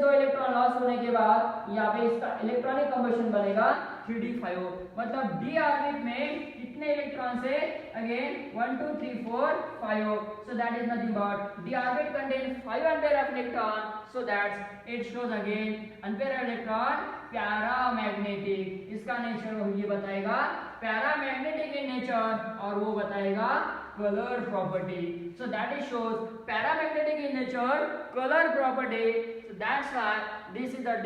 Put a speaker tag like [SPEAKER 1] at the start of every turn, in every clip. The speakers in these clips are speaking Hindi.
[SPEAKER 1] 2 इलेक्ट्रॉन लॉस होने के बाद यहाँ पे इसका इलेक्ट्रॉनिक कंबशन बनेगा 3d5, मतलब d ऑर्बिट में कितने इलेक्ट्रॉन है? Again 1 2 3 4 5, so that is nothing but d orbit contains 5 ampere of electron, so that it shows again ampere electron paramagnetic. इसका नेचर ये बताएगा पैरामैग्नेटिक इन नेचर, और वो बताएगा color property, so that it shows paramagnetic in nature, color property, so that's why this is the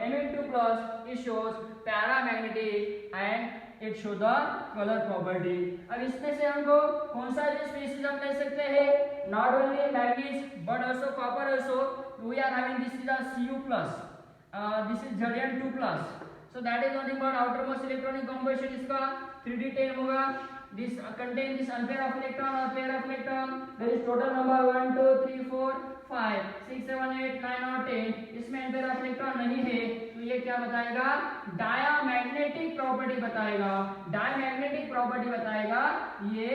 [SPEAKER 1] Mn2 plus, it shows paramagnetic and it shows the color property। अब इसमें से हमको कौन सा स्पीशीज हम ले सकते हैं? not only manganese but also copper also, we are having this is the Cu plus, this is Zn2 plus, so that is nothing but outermost electronic combustion इसका 3d10 होगा। This contain this unpair of electron or pair of electron, there is total number 1 2 3 4 5 6 7 8 9 और 10, इसमें अनपेयर ऑफ इलेक्ट्रॉन नहीं है, तो ये क्या बताएगा? डायमैग्नेटिक प्रॉपर्टी बताएगा, डायमैग्नेटिक प्रॉपर्टी बताएगा, ये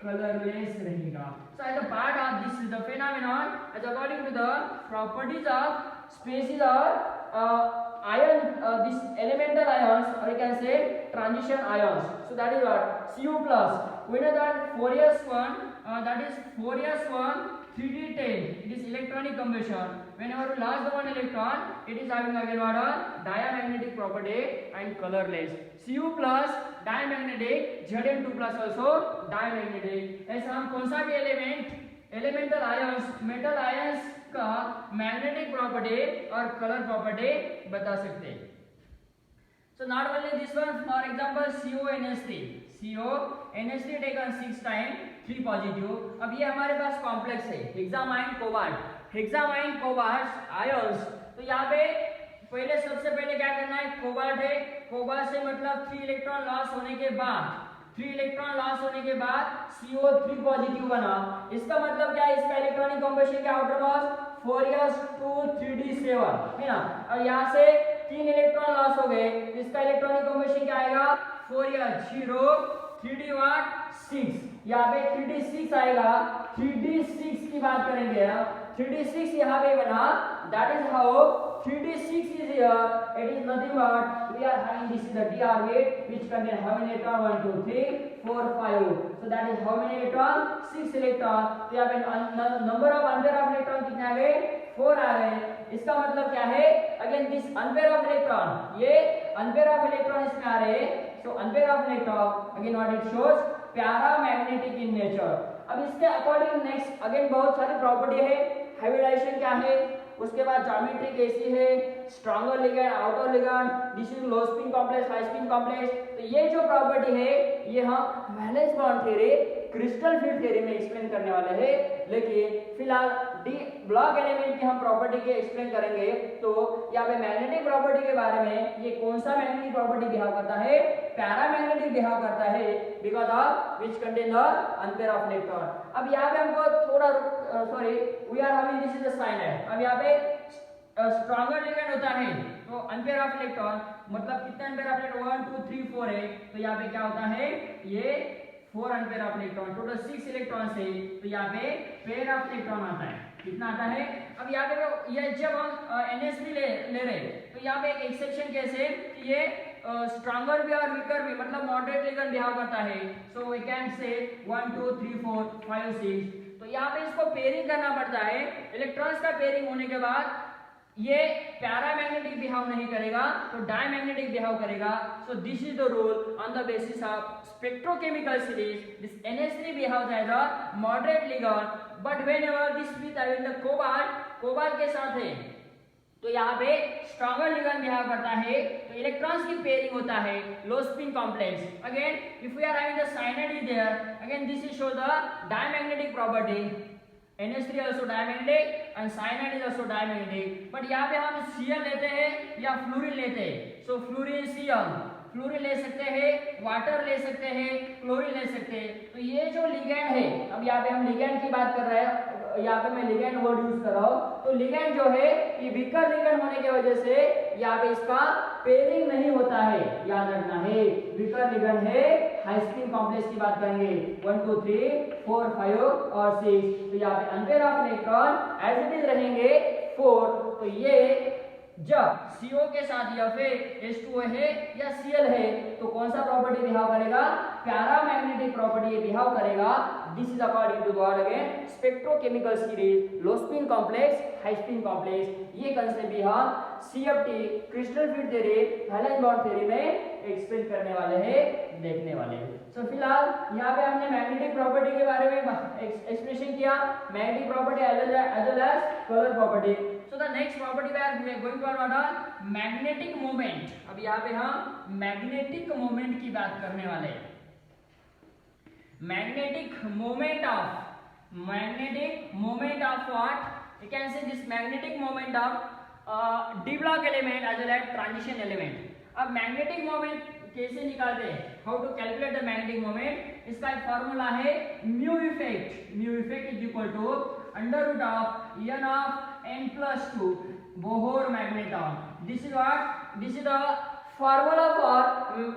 [SPEAKER 1] कलरलेस रहेगा। So as a part of this is the phenomenon, as according to the properties of species or ion, this elemental ions, or you can say transition ions, so that is what Cu plus, we know that 4s1, that is 4s1 3d10, it is electronic combustion, whenever we lost the one electron, it is having again what a diamagnetic property and colorless। Cu plus diamagnetic, Zn2 plus also diamagnetic। ऐसा हम कौन सा भी एलिमेंटल आयंस, मेटल आयंस का मैग्नेटिक प्रॉपर्टी और कलर प्रॉपर्टी बता सकते हैं। So not only this one, for example CONH3, CONH3 taken 6 time 3 positive। अब ये हमारे पास कॉम्प्लेक्स है हेक्सामाइन कोबाल्ट, हेक्सामाइन कोबाल्ट आयंस। तो यहाँ पे पहले सबसे पहले क्या करना है? कोबाल्ट है, कोबाल्ट से मतलब 3 इलेक्ट्रॉन लॉस होने के बाद, 3 इलेक्ट्रॉन लॉस होने के बाद CO3 पॉजिटिव बना। इसका मतलब क्या है? इसका इलेक्ट्रॉनिक कॉम्बिनेशन क्या आउटरमोस्ट 4s2 3d7 है ना, और यहाँ से 3 इलेक्ट्रॉन लॉस हो गए, इसका इलेक्ट्रॉनिक कॉम्बिनेशन क्या आएगा? 4s0 3d6, यहाँ पे 3d6 आएगा। 3d6 की बात करेंगे, 3d6 यहाँ पे बना, that is how 3d6 is here, it is nothing but we are having this is the d orbit which contain how many electron? 1 2 3 4 5, so that is how many electron? 6 electron। तो यहाँ पे number of unpair of electron कितने आ गए? 4 आ गए। इसका मतलब क्या है? Again this unpaired of electron, ये अनपेयर ऑफ इलेक्ट्रॉन इसमें आ रहे हैं, so unpaired of electron again what it shows paramagnetic in nature. अब इसके अकॉर्डिंग नेक्स्ट अगेन बहुत सारी प्रॉपर्टी है। हाइब्रिडाइजेशन क्या है, उसके बाद ज्योमेट्री कैसी है, stronger ligand, outer ligand, this is low spin complex, high spin complex. तो ये जो प्रॉपर्टी है ये हम valence bond theory, crystal field theory में एक्सप्लेन करने वाले हैं, लेकिन फिलहाल डी ब्लॉक एलिमेंट की हम प्रॉपर्टी के एक्सप्लेन करेंगे। तो यहाँ पे मैग्नेटिक प्रॉपर्टी के बारे में, ये कौन सा मैग्नेटिक प्रॉपर्टी बिहेव करता है? पैरामैग्नेटिक बिहेव करता है, because of which contain the unpair of electron. अब यहाँ पे हमको थोड़ा sorry we are having this is the sign है। अब यहाँ पे स्ट्रॉन्गर लिगैंड होता है, तो अनपेयर ऑफ इलेक्ट्रॉन मतलब कितने अनपेयर ऑफ इलेक्ट्रॉन? 1 2 3 4 है, तो यहाँ पे क्या होता है? ये 4 unpair of electron, total 6 electron से, तो यहाँ पे पेयर ऑफ इलेक्ट्रॉन आता है, कितना आता है? अब यहाँ पे ये जब हम NH3 ले रहे, तो यहाँ पे एक एक्सेप्शन कैसे, ये स्ट्रॉन्गर भी और वीकर भी, मतलब मॉडरेट लिगैंड बिहेव करता है। सो वी कैन से 1 2 3 4 5 6, तो यहाँ पे इसको पेयरिंग करना पड़ता है। इलेक्ट्रॉन्स का पेयरिंग होने के बाद ये पैरामैग्नेटिक बिहेव नहीं करेगा, तो डायमैग्नेटिक बिहेव करेगा। So this is the rule on the basis of spectrochemical series, this NH3 behaves as a moderate ligand, but whenever this with having the cobalt के साथ है, तो यहाँ पे स्ट्रॉन्गर लिगैंड बिहेव करता है, तो इलेक्ट्रॉन्स की पेयरिंग होता है low spin complex. Again if we are having the cyanide is there, again this is show the diamagnetic property, NH3 also diamagnetic and cyanide is also diamagnetic, but यहाँ पे हम Cl लेते हैं या फ्लोरीन लेते हैं। सो फ्लोरीन Cl, फ्लोरीन ले सकते हैं, वाटर ले सकते हैं, क्लोरीन ले सकते हैं। तो ये जो लिगैंड है, अब यहाँ पे हम लिगैंड की बात कर रहे हैं, यहाँ पे मैं लिगैंड वर्ड यूज कर रहा हूँ। तो लिगैंड जो है ये वीकर लिगैंड होने की वजह से यहाँ पे इसका पेयरिंग नहीं होता है, याद रखना है। वीकर लिगैंड है, हाई स्पिन कॉम्प्लेक्स की बात करेंगे 1 2 3 4 5 और 6, तो यहाँ पे unpair of electron as it is रहेंगे 4, तो ये जब CO के साथ या फिर H2O है या Cl है तो कौन सा प्रॉपर्टी बिहेव करेगा, पैरामैग्नेटिक प्रॉपर्टी ये बिहेव करेगा। This is according to what again spectrochemical series, low spin complex, high spin complex. ये कंसेप्ट भी हम CFT crystal field theory, valence bond theory में एक्सप्लेन करने वाले हैं, देखने वाले हैं। सो फिलहाल यहाँ पे हमने मैग्नेटिक प्रॉपर्टी के बारे में एक्सप्लेनेशन किया, magnetic property as well as colour property. So the next property we are going to about magnetic moment. अब यहाँ पे हम मैग्नेटिक मोमेंट की बात करने वाले हैं। magnetic moment of what, you can say this magnetic moment of d block element as well as transition element। अब मैग्नेटिक मोमेंट कैसे निकालते हैं, how to calculate the magnetic moment, इसका एक फॉर्मूला है mu effect is equal to under root of n of n+2 Bohr magneton. This is the formula for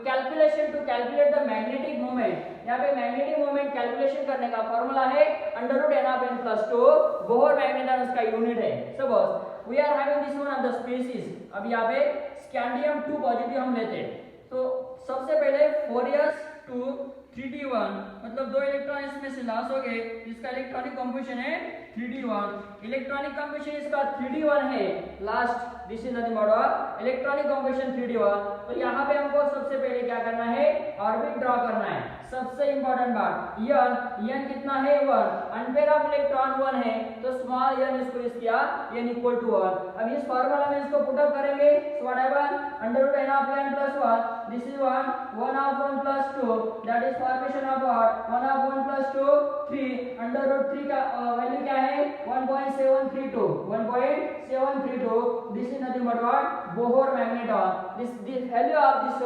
[SPEAKER 1] calculation to calculate the magnetic moment. यहाँ पे मैग्नेटिक मोमेंट कैलकुलेशन करने का फॉर्मूला है under root n of n+2 Bohr magneton, उसका यूनिट है। Suppose we are having this one of the species. अब यहाँ पे स्कैंडियम 2 पॉजिटिव हम लेते हैं, तो सबसे पहले 4s2 3d1 मतलब 2 इलेक्ट्रॉन इसमें से लॉस हो गए, इसका इलेक्ट्रॉनिक कंपोजिशन है 3d1। इलेक्ट्रॉनिक कंपोजिशन इसका 3d1 है last, this is nothing but electronic composition 3d1। तो यहाँ पे हमको सबसे पहले क्या करना है, ऑर्बिट ड्रॉ करना है। सबसे इंपॉर्टेंट बात n कितना है 1, अनपेयर ऑफ इलेक्ट्रॉन 1 है, तो स्मॉल n इसको यूज किया n इक्वल टू 1। अब इस फार्मूला में इसको पुट अप करेंगे, so whatever under root n of n plus 1, this is 1 of 1 plus 2, that is formation of what 1 of 1 plus 2 3, under root 3 का वैल्यू क्या है 1.732। This is nothing but what Bohr magneton. This value of this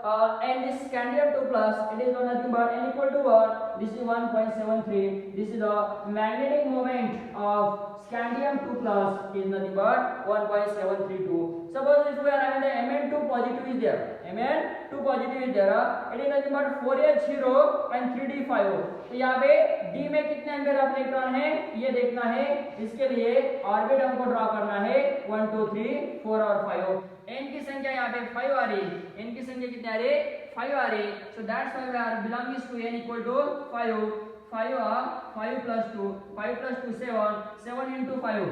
[SPEAKER 1] and this scandium 2 plus, it is nothing but n equal to 1, this is 1.73। this is the magnetic moment of scandium 2 plus is nothing but 1.732। suppose if we are having the Mn2 positive is there, Mn2 positive is there, it is nothing but 4s0 and 3d5। तो यहाँ पे d में कितने एम्पेयर ऑफ इलेक्ट्रॉन है ये देखना है, इसके लिए ऑर्बिट हमको ड्रॉ करना है 1 2 3 4 और 5। n की संख्या यहाँ पे 5 आ रही, n की संख्या कितनी आ रही 5 आ रही, so that's why we are belonging to n equal to 5 plus 2 7 into 5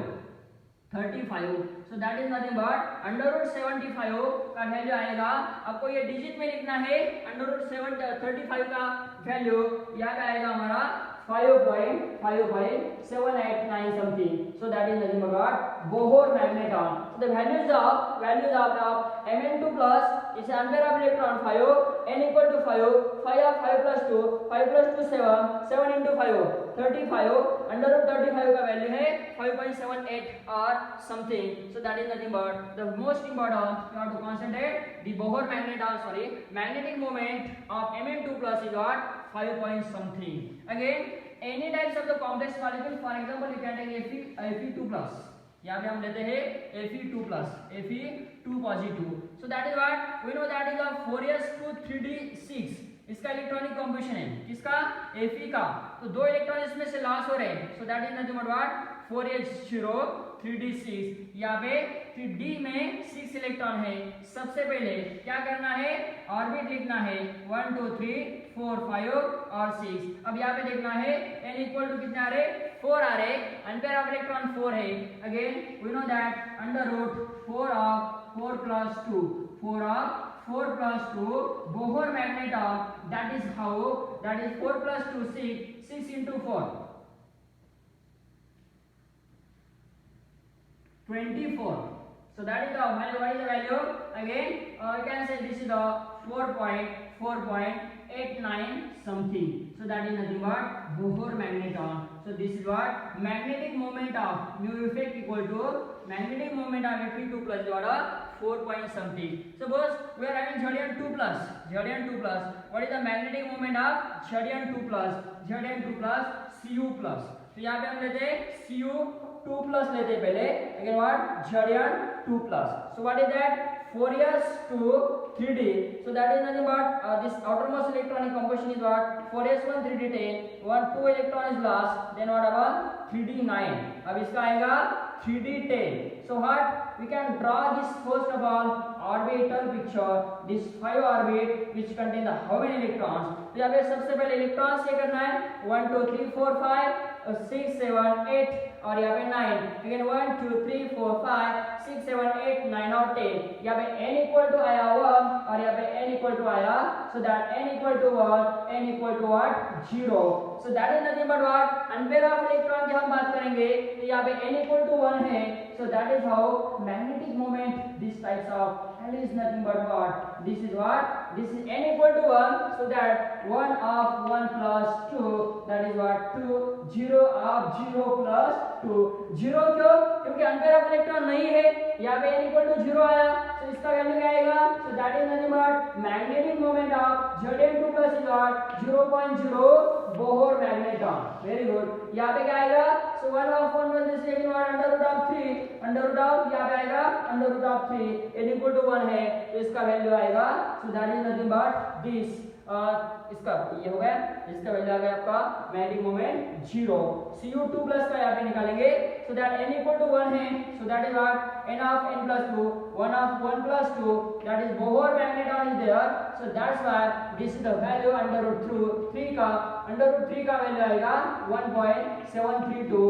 [SPEAKER 1] 35, so that is nothing but under root 75 का वैल्यू आएगा। आपको ये डिजिट में लिखना है, अंडर रूट 35 का वैल्यू याद आएगा हमारा 5.55789 something, so that is nothing but Bohr magneton। so the values of Mn2 plus is ampere of electron 5, n equal to 5 plus 2 7 into 5 35, under root 35 का वैल्यू है 5.78 और something, so that is nothing but the most important you have to concentrate the Bohr magnetic moment of Mn2 plus is what 5 point something। again any types of the complex molecule, for example you can take Fe2 plus, यहाँ पे हम लेते हैं Fe2 plus, Fe2 positive, so that is what we know that is a 4s2 3d6, इसका इलेक्ट्रॉनिक कंपोजिशन है किसका Fe का, तो 2 इलेक्ट्रॉन इसमें से लॉस हो रहे हैं, so that is nothing but what 4h0 3d6। यहाँ पे फिर d में 6 इलेक्ट्रॉन है, सबसे पहले क्या करना है ऑर्बिट लिखना है 1 2 3 4 5 और 6। अब यहाँ पे देखना है n इक्वल टू कितने आ रहे 4 आ रहे, अनपेयर ऑफ इलेक्ट्रॉन 4 है। Again we know that under root 4 of 4 plus 2 4 plus 2 Bohr magneton, that is how, that is 4 plus 2 6 into 4 24, so that is the value. What is the value again, you can say this is the 4.89 something, so that is nothing but Bohr magneton। so this is what magnetic moment of mu effect equal to magnetic moment of Fe2 plus what 4 point something। suppose we are having Zn2 plus, what is the magnetic moment of Zn2 plus Cu plus, तो यहाँ पे हम लेते हैं Cu2 plus लेते पहले, again what Zn2 plus, so what is that 4s2 3d, so that is nothing but this outermost electronic composition is what 4s1 3d10, 2 electron is lost, then what about 3d9, अब इसका आएगा 3d10, So what we can draw this first of all orbital picture, this 5 orbit which contain the how many electrons. तो यहाँ पे सबसे पहले इलेक्ट्रॉन्स क्या करना है 1 2 3 4 5 6 7 8 और यहाँ पे 9 अगेन 1 2 3 4 5 6 7 8 9 और 10 यहाँ पे n इक्वल टू आया 1 और यहाँ पे n इक्वल टू आया so that n equal to 1 n equal to what 0 so that is nothing but what unpair of electron की हम बात करेंगे तो यहाँ पे n इक्वल टू 1 है so that is how magnetic moment this types of hell is nothing but what this is n equal to 1 so that 1 of 1 plus 2 that is what 2 0 of 0 plus 2 0 क्यों क्योंकि अनपेयर ऑफ इलेक्ट्रॉन नहीं है यहाँ पे n equal to 0 आया तो इसका वैल्यू क्या आएगा so that is nothing but magnetic moment of Zn2 plus is what 0.0 Bohr magneton very good यहाँ पे क्या आएगा so 1 of 1 plus is again what under root of 3 under root of यहाँ पे आएगा under root of 3 n equal to 1 है तो इसका वैल्यू आएगा so that is nothing but this इसका ये हो गया इसका वैल्यू आ गया आपका मैग्नेटिक मोमेंट 0 Cu2 प्लस का यहाँ पे निकालेंगे so that n equal to 1 है so that is what n of n plus 2 1 of 1 plus 2 that is Bohr magneton is there so that's why this is the value under root 3 का under root 3 का वैल्यू आएगा 1.732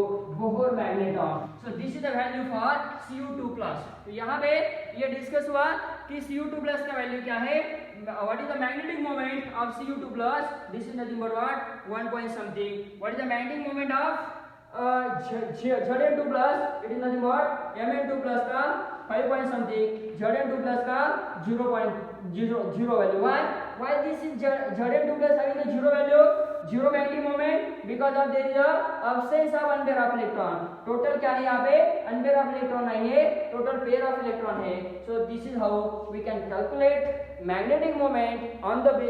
[SPEAKER 1] Bohr magneton so this is the value for Cu2 plus तो यहाँ पे ये डिस्कस हुआ कि Cu2 plus का वैल्यू क्या है what is the magnetic moment of Cu2 plus this is nothing but what 1 point something what is the magnetic moment of Zn2 plus it is nothing but Mn2 plus का 5 point something Zn2 plus का 0.00 value why this is Zn2 plus having the 0 value 0 magnetic moment because of there is a absence of unpair of electron total क्या है यहाँ पे unpair of electron नहीं है total pair of electron है so this is how we can calculate magnetic moment on the